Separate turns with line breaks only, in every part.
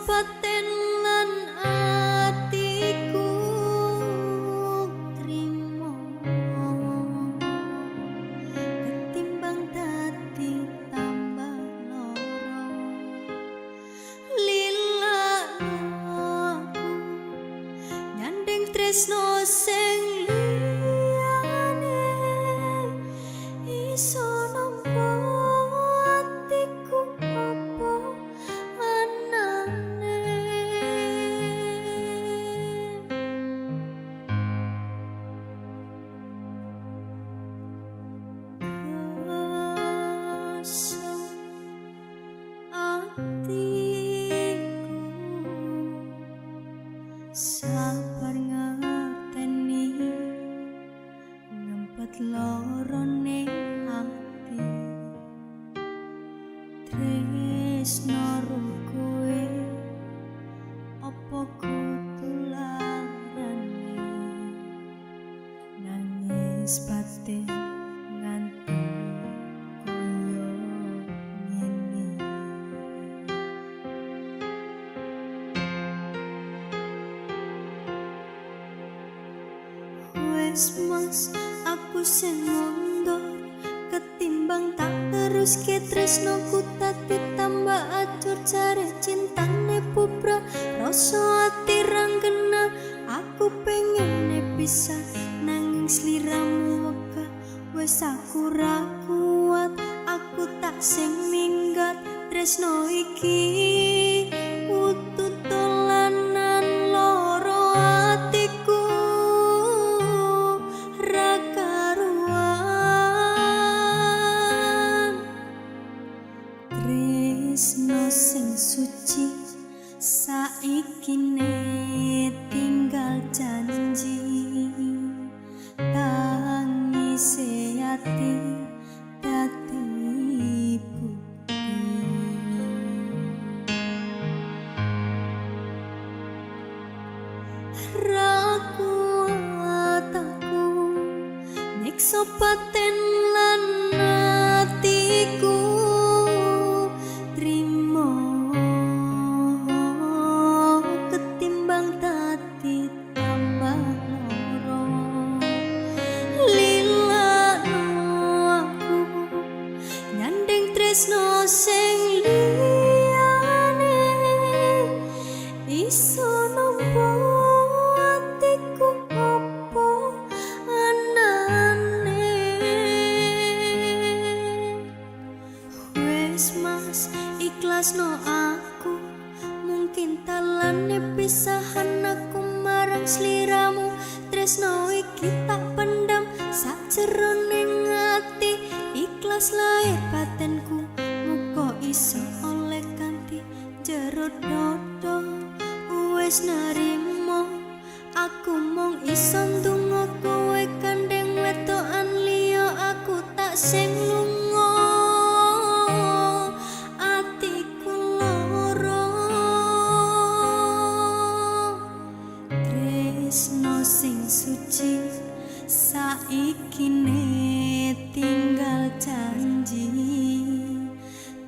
paten lan atiku trimo ketimbang dadi tambah loro lilakno nyandeng tresno sing liyane iso nampa atiku apa anane rasa atiku sabar ngerteni ngempet lorone ati tresno kowe apa kudu larane nangis batin nganti koyo ngene wes mas aku sing mundur ketimbang tak terus ke tresnoku tadi tambah acur jare cintane pupra rasa ati ranggena aku pengen bisa nanging sliramu weka wes aku ra kuat aku tak sing minggat tresno iki utut dolanan loro atiku ra karuan tresno sing suci saiki ne tinggal janji tangise ati dadi bukti ra kuat aku nyiksa paten lan atiku trimo ketimbang dadi tambah loro lilakno aku nyandeng tresno sing liyane iso nampa atiku apa anane wes mas ikhlasno aku mungkin talane pisahan aku marang sliramu tresno iki tak pendam sajroning ati ikhlas lahir batenku muga iso oleh kanthi jero dodo wes narimo aku mung iso ndonga kowe kandeng wedokan liya aku tak sing lunga atiku loro tresno sing suci saiki ne tinggal janji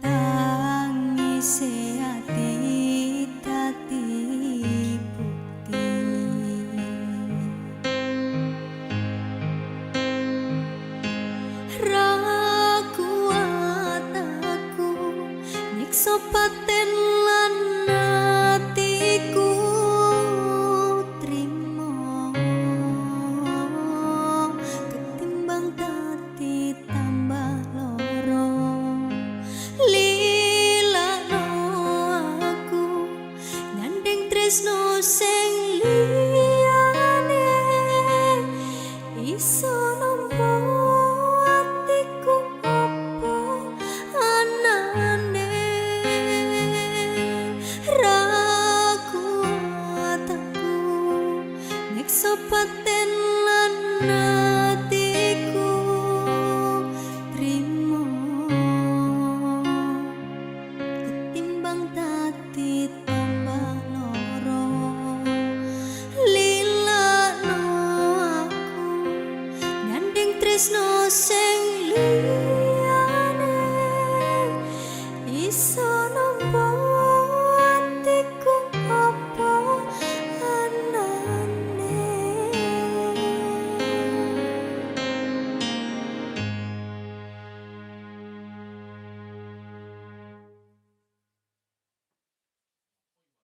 tangise ati dadi bukti ra kuat aku nyiksa paten lan atiku trimo ketimbang dadi tambah loro lilakno aku nyandeng tresno sing liyane iso nampa atiku apa anane ra kuat aku nyiksa paten lan atiku trimo ketimbang dadi tambah loro lilakno aku nyandeng tresno sing